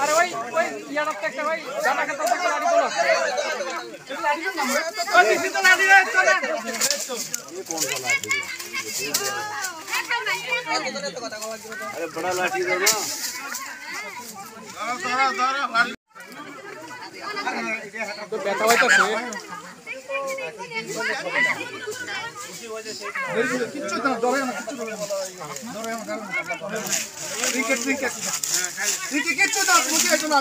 अरे भाई यार একটা ভাই জানা কথা তো লাড়ি বলো লাড়ি না ওই দিছি তো লাড়ি রে চলে ये कौन सा लाठी है अरे बड़ा लाठी दो ना दारा तो बैठा हुआ तो उसी वजह से किच्छु तो डरे ना किच्छु डरे ना क्रिकेट किच्छु तो मुझे ऐसा ना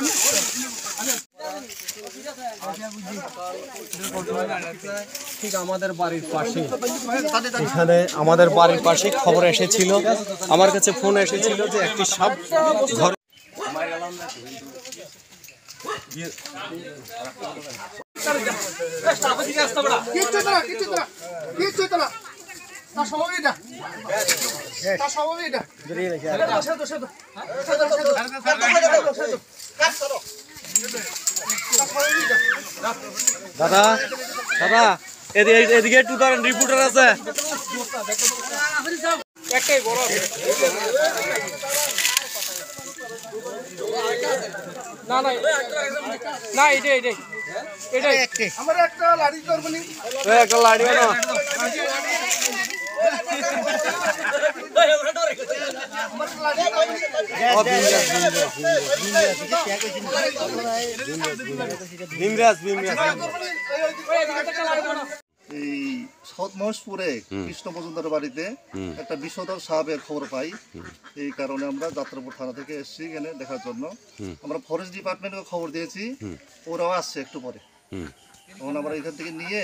ঠিক আমাদের বাড়ির পাশে এখানে আমাদের বাড়ির পাশে খবর এসেছিল, আমার কাছে ফোন এসেছিল যে একটি সাপ ঘরে দাদা দাদা এদিকে একটু দাঁড়ান, রিপোর্টার আছে। একটাই বড় না না না এটাই আমার একটা লাড়ি করব নি একটা লাড়ি না এই সাউথ মহেশপুরে কৃষ্ণ মজুমদার বাড়িতে একটা বিষধর সাপের খবর পাই। এই কারণে আমরা যাত্রাপুর থানা থেকে এসেছি এখানে দেখার জন্য। আমরা ফরেস্ট ডিপার্টমেন্টকে খবর দিয়েছি, ওরাও আসছে একটু পরে। তখন আমরা এখান থেকে নিয়ে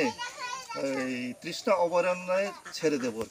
এই তৃষ্ণা অভয়ারণ্যে ছেড়ে দেবো।